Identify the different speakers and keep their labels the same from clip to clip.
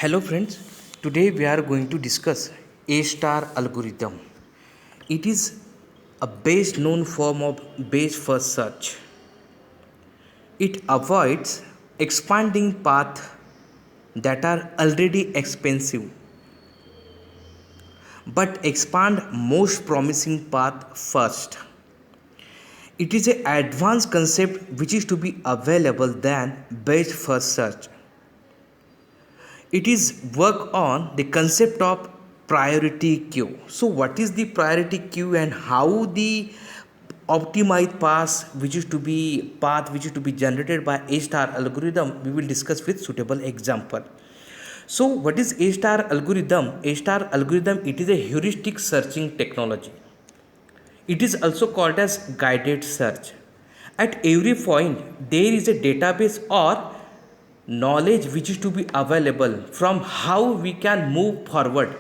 Speaker 1: Hello friends, today we are going to discuss A star algorithm. It is a best known form of Bayes first search. It avoids expanding paths that are already expensive but expand most promising path first. It is an advanced concept which is to be available than Bayes first search. It is work on the concept of priority queue. So what is the priority queue and how the optimized path which is to be generated by A star algorithm we will discuss with suitable example. So what is A star algorithm? A star algorithm, it is a heuristic searching technology. It is also called as guided search. At every point there is a database or knowledge which is to be available from how we can move forward.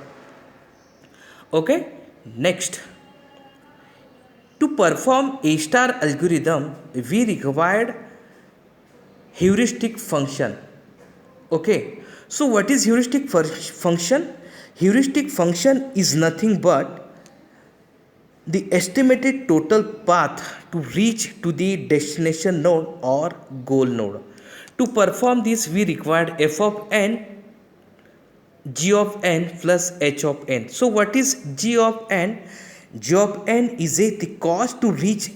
Speaker 1: Okay, next, to perform A star algorithm we required heuristic function. Okay, so what is heuristic function? Heuristic function is nothing but the estimated total path to reach to the destination node or goal node. To perform this we required f of n, g of n plus h of n. So what is g of n? G of n is the cost to reach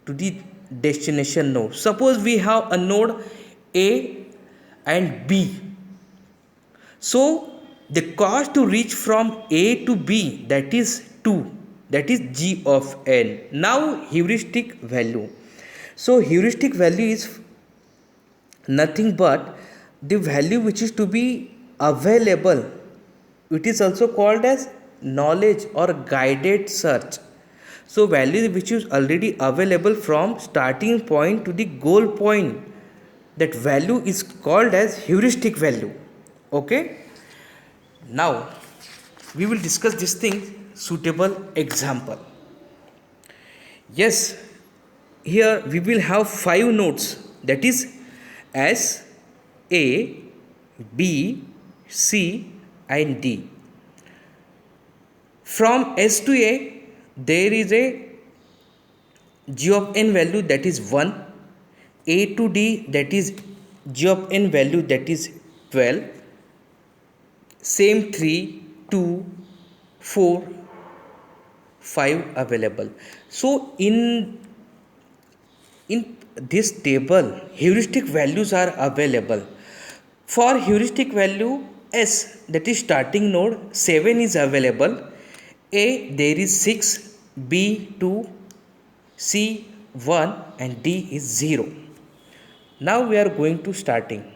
Speaker 1: to the destination node. Suppose we have a node a and b. So the cost to reach from a to b, that is 2, that is g of n. Now heuristic value. So heuristic value is nothing but the value which is to be available. It is also called as knowledge or guided search. So value which is already available from starting point to the goal point, that value is called as heuristic value. Okay, now we will discuss this thing suitable example. Yes, here we will have 5 nodes, that is S, A, B, C and D. From S to A there is a g of n value, that is 1. A to D, that is g of n value, that is 12. Same 3, 2, 4, 5 available. So in this table heuristic values are available. For heuristic value S, that is starting node, 7 is available. A, there is 6, B 2, C 1 and D is 0. Now we are going to starting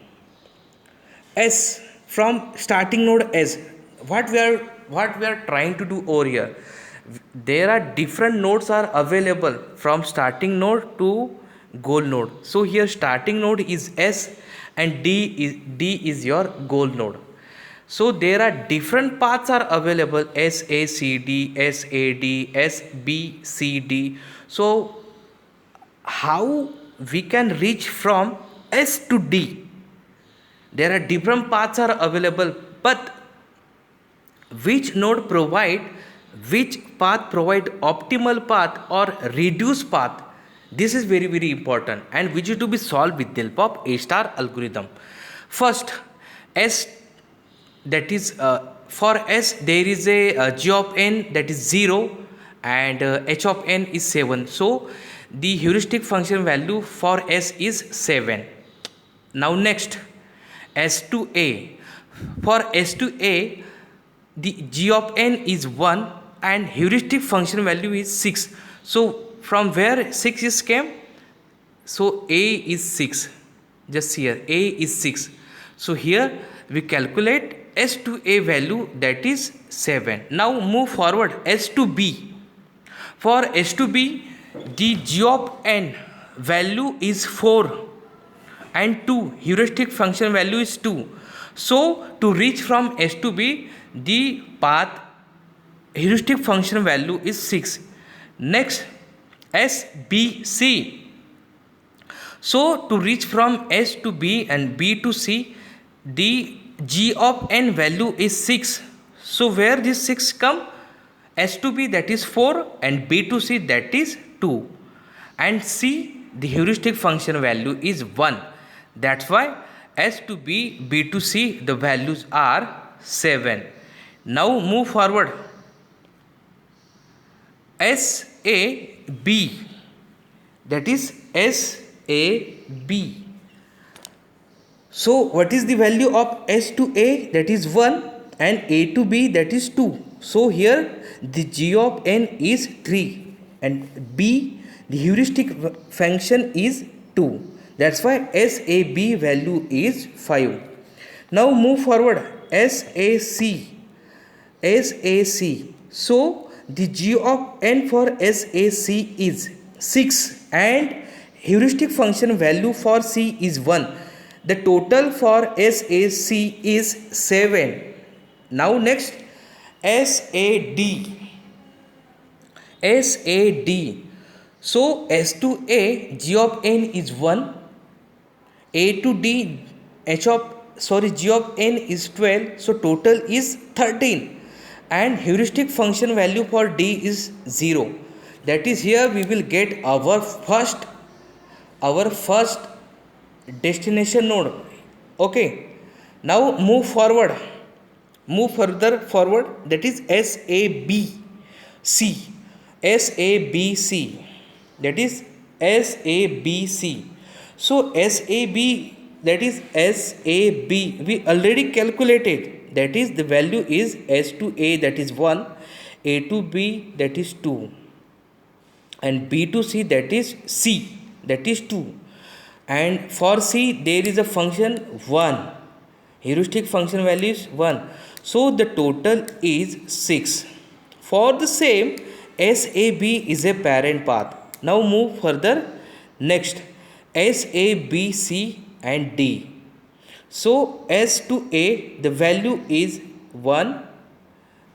Speaker 1: S. From starting node S, what we are trying to do over here, there are different nodes are available from starting node to goal node. So here starting node is S and D is your goal node. So there are different paths are available, S A C D, S A D, S B C D. So how we can reach from S to D? There are different paths are available, but which path provide optimal path or reduced path, this is very very important, and which is to be solved with the help of A star algorithm. First, S, that is for S there is a g of n, that is 0 and h of n is 7. So the heuristic function value for S is 7. Now next, S to A. For S to A, the g of n is 1 and heuristic function value is 6. So from where 6 is came? So A is 6. Just here A is 6. So here we calculate S to A value, that is 7. Now move forward S to B. For S to B, the g of n value is 4 and 2, heuristic function value is 2. So to reach from S to B, the path heuristic function value is 6. Next, S B C. So to reach from S to B and B to C, the g of n value is 6. So where this 6 come? S to B, that is 4, and B to C, that is 2, and C, the heuristic function value is 1. That's why S to B, B to C, the values are 7. Now move forward. S A B, that is S A B. So what is the value of S to A? That is 1, and A to B, that is 2. So here the g of n is 3, and B, the heuristic function, is 2. That's why SAB value is 5. Now move forward. SAC. So the g of n for SAC is 6, and heuristic function value for C is 1. The total for SAC is 7. Now next, SAD. So S to A, g of n is 1. A to D, g of n is 12. So total is 13. And heuristic function value for D is 0. That is, here we will get our first destination node. Okay. Now move further forward. That is SABC. That is SABC. So SAB, that is SAB, we already calculated. That is, the value is S to A, that is 1, A to B, that is 2, and B to C, that is C, that is 2. And for C, there is a function 1. Heuristic function value is 1. So the total is 6. For the same, SAB is a parent path. Now move further. Next, SABC and D. So S to A, the value is 1,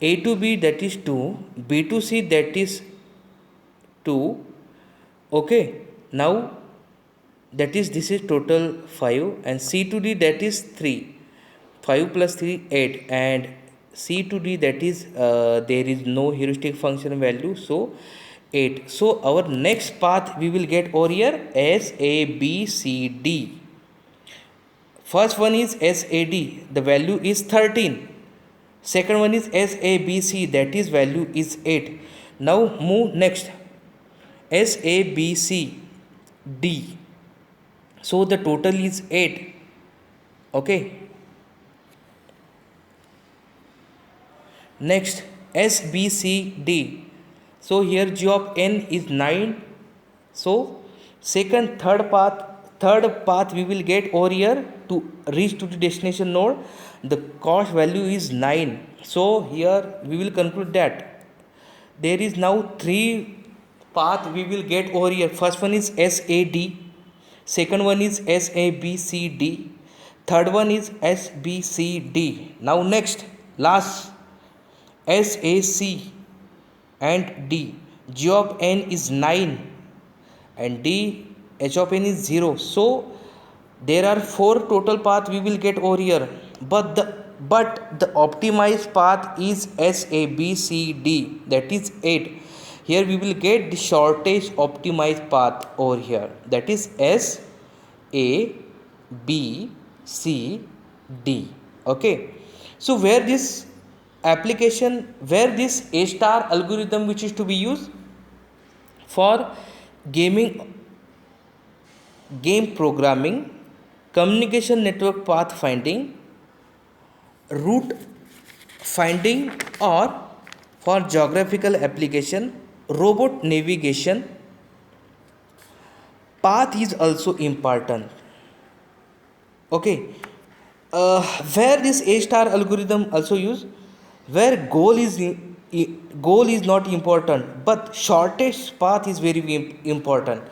Speaker 1: A to B, that is 2, B to C, that is 2. Okay. Now this is total 5, and C to D, that is 3. 5 plus 3, 8, and C to D, that is there is no heuristic function value, so 8. So our next path we will get over here, SABCD. First one is SAD, the value is 13. Second one is SABC, that is value is 8. Now move next, SABCD. So the total is 8. Okay. Next, SBCD. So here g of n is 9. So third path we will get over here to reach to the destination node. The cost value is 9. So here we will conclude that there is now 3 path we will get over here. First one is SAD. Second one is SABCD. Third one is SBCD. Now next, last, SAC and D. G of n is 9 and D, H of n is 0. So there are 4 total paths we will get over here. But the optimized path is SABCD, that is 8. Here we will get the shortest optimized path over here, that is SABCD. Okay. So where this A star algorithm which is to be used for game programming, communication network path finding, route finding, or for geographical application, robot navigation. Path is also important. Okay. Where this A star algorithm also used, where goal is not important, but shortest path is very important.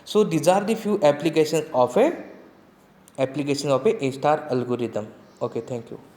Speaker 1: So these are the few applications of a A star algorithm. Okay, thank you.